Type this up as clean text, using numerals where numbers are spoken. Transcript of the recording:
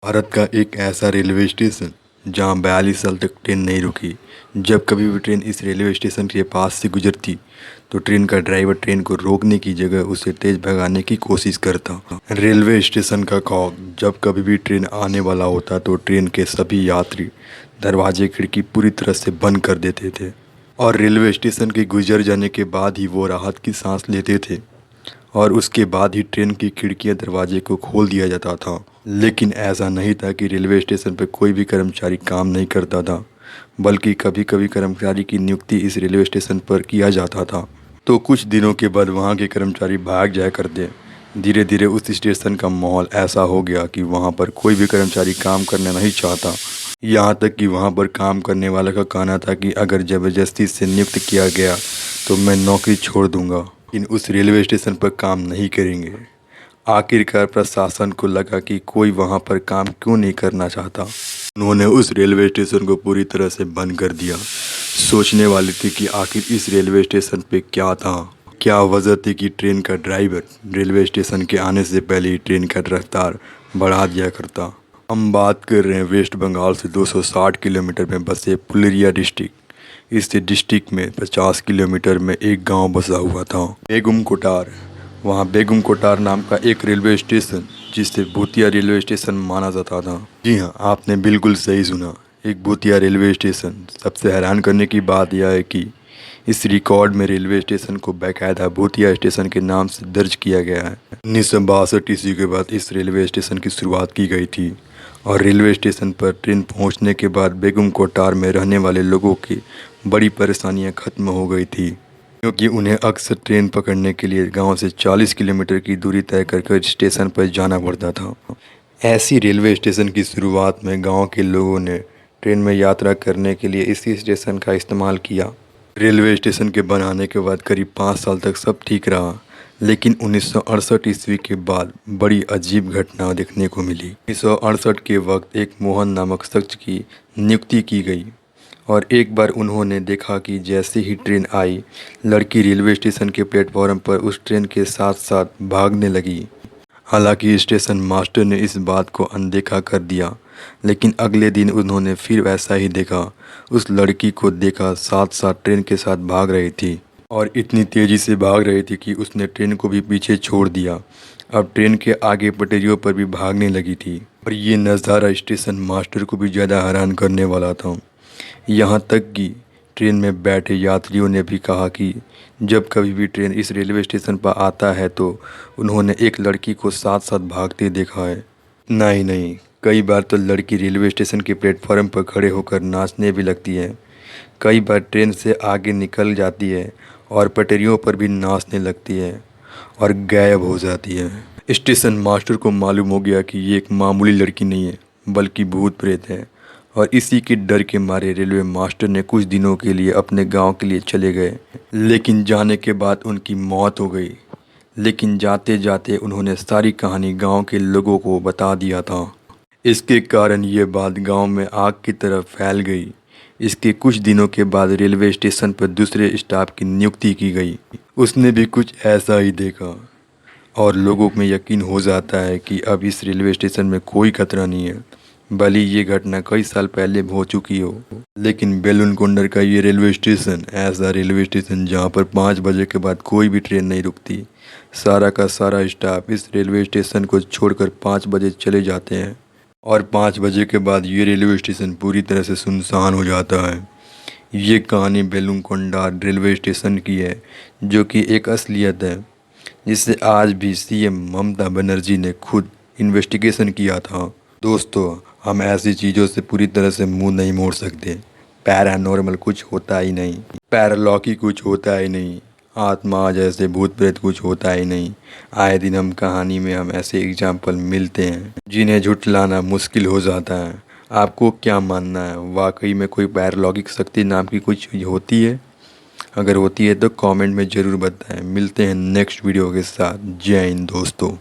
भारत का एक ऐसा रेलवे स्टेशन जहां 42 साल तक ट्रेन नहीं रुकी। जब कभी भी ट्रेन इस रेलवे स्टेशन के पास से गुजरती तो ट्रेन का ड्राइवर ट्रेन को रोकने की जगह उसे तेज भगाने की कोशिश करता। रेलवे स्टेशन का खौफ, जब कभी भी ट्रेन आने वाला होता तो ट्रेन के सभी यात्री दरवाजे खिड़की पूरी तरह से बंद कर देते थे और रेलवे स्टेशन के गुजर जाने के बाद ही वो राहत की सांस लेते थे और उसके बाद ही ट्रेन की खिड़कियां दरवाजे को खोल दिया जाता था। लेकिन ऐसा नहीं था कि रेलवे स्टेशन पर कोई भी कर्मचारी काम नहीं करता था, बल्कि कभी कभी कर्मचारी की नियुक्ति इस रेलवे स्टेशन पर किया जाता था। तो कुछ दिनों के बाद वहाँ के कर्मचारी भाग जाया करते। धीरे धीरे उस स्टेशन का माहौल ऐसा हो गया कि वहाँ पर कोई भी कर्मचारी काम करना नहीं चाहता। यहाँ तक कि वहाँ पर काम करने वाले का कहना था कि अगर ज़बरदस्ती से नियुक्त किया गया तो मैं नौकरी छोड़ दूंगा, लेकिन उस रेलवे स्टेशन पर काम नहीं करेंगे। आखिरकार प्रशासन को लगा कि कोई वहाँ पर काम क्यों नहीं करना चाहता। उन्होंने उस रेलवे स्टेशन को पूरी तरह से बंद कर दिया। सोचने वाले थे कि आखिर इस रेलवे स्टेशन पे क्या था। क्या वजह थी कि ट्रेन का ड्राइवर रेलवे स्टेशन के आने से पहले ही ट्रेन का रफ्तार बढ़ा दिया करता। हम बात कर रहे हैं वेस्ट बंगाल से 260 किलोमीटर में बसे पुलरिया डिस्ट्रिक्ट। इस डिस्ट्रिक्ट में 50 किलोमीटर में एक गांव बसा हुआ था, बेगम कोटार। वहाँ बेगम कोटार नाम का एक रेलवे स्टेशन, जिसे भूतिया रेलवे स्टेशन माना जाता था। जी हाँ, आपने बिल्कुल सही सुना, एक भूतिया रेलवे स्टेशन। सबसे हैरान करने की बात यह है कि इस रिकॉर्ड में रेलवे स्टेशन को बाकायदा भूतिया स्टेशन के नाम से दर्ज किया गया है। 1962 ईस्वी के बाद इस रेलवे स्टेशन की शुरुआत की गई थी और रेलवे स्टेशन पर ट्रेन पहुंचने के बाद बेगम कोटार में रहने वाले लोगों की बड़ी परेशानियां खत्म हो गई थी, क्योंकि उन्हें अक्सर ट्रेन पकड़ने के लिए गांव से 40 किलोमीटर की दूरी तय कर स्टेशन पर जाना पड़ता था। ऐसी रेलवे स्टेशन की शुरुआत में गांव के लोगों ने ट्रेन में यात्रा करने के लिए इसी स्टेशन का इस्तेमाल किया। रेलवे स्टेशन के बनाने के बाद करीब 5 साल तक सब ठीक रहा, लेकिन 1968 ईस्वी के बाद बड़ी अजीब घटना देखने को मिली। 1968 के वक्त एक मोहन नामक शख्स की नियुक्ति की गई और एक बार उन्होंने देखा कि जैसे ही ट्रेन आई, लड़की रेलवे स्टेशन के प्लेटफॉर्म पर उस ट्रेन के साथ साथ भागने लगी। हालांकि स्टेशन मास्टर ने इस बात को अनदेखा कर दिया, लेकिन अगले दिन उन्होंने फिर वैसा ही देखा। उस लड़की को देखा साथ साथ ट्रेन के साथ भाग रही थी और इतनी तेज़ी से भाग रही थी कि उसने ट्रेन को भी पीछे छोड़ दिया। अब ट्रेन के आगे पटरियों पर भी भागने लगी थी और ये नज़ारा स्टेशन मास्टर को भी ज़्यादा हैरान करने वाला था। यहाँ तक कि ट्रेन में बैठे यात्रियों ने भी कहा कि जब कभी भी ट्रेन इस रेलवे स्टेशन पर आता है तो उन्होंने एक लड़की को साथ साथ भागते देखा है। नहीं, कई बार तो लड़की रेलवे स्टेशन के प्लेटफॉर्म पर खड़े होकर नाचने भी लगती है। कई बार ट्रेन से आगे निकल जाती है और पटरियों पर भी नाचने लगती है और गायब हो जाती है। स्टेशन मास्टर को मालूम हो गया कि ये एक मामूली लड़की नहीं है, बल्कि भूत प्रेत है, और इसी के डर के मारे रेलवे मास्टर ने कुछ दिनों के लिए अपने गांव के लिए चले गए। लेकिन जाने के बाद उनकी मौत हो गई। लेकिन जाते जाते उन्होंने सारी कहानी गांव के लोगों को बता दिया था। इसके कारण ये बात गांव में आग की तरह फैल गई। इसके कुछ दिनों के बाद रेलवे स्टेशन पर दूसरे स्टाफ की नियुक्ति की गई। उसने भी कुछ ऐसा ही देखा और लोगों में यकीन हो जाता है कि अब इस रेलवे स्टेशन में कोई खतरा नहीं है, भले ये घटना कई साल पहले हो चुकी हो। लेकिन बेलूनकुंडर का ये रेलवे स्टेशन ऐसा रेलवे स्टेशन जहाँ पर 5 बजे के बाद कोई भी ट्रेन नहीं रुकती। सारा का सारा स्टाफ इस रेलवे स्टेशन को छोड़कर 5 बजे चले जाते हैं और 5 बजे के बाद ये रेलवे स्टेशन पूरी तरह से सुनसान हो जाता है। ये कहानी बेलूनकुंडर रेलवे स्टेशन की है, जो कि एक असलियत है जिससे आज भी सीएम ममता बनर्जी ने खुद इन्वेस्टिगेशन किया था। दोस्तों, हम ऐसी चीज़ों से पूरी तरह से मुंह नहीं मोड़ सकते। पैरानॉर्मल कुछ होता ही नहीं, पैरालौकिक कुछ होता ही नहीं, आत्मा जैसे भूत प्रेत कुछ होता ही नहीं। आए दिन हम कहानी में हम ऐसे एग्जाम्पल मिलते हैं जिन्हें झुठलाना मुश्किल हो जाता है। आपको क्या मानना है, वाकई में कोई पैरालौकिक शक्ति नाम की कुछ होती है? अगर होती है तो कमेंट में ज़रूर बताएं। मिलते हैं नेक्स्ट वीडियो के साथ। जय हिंद दोस्तों।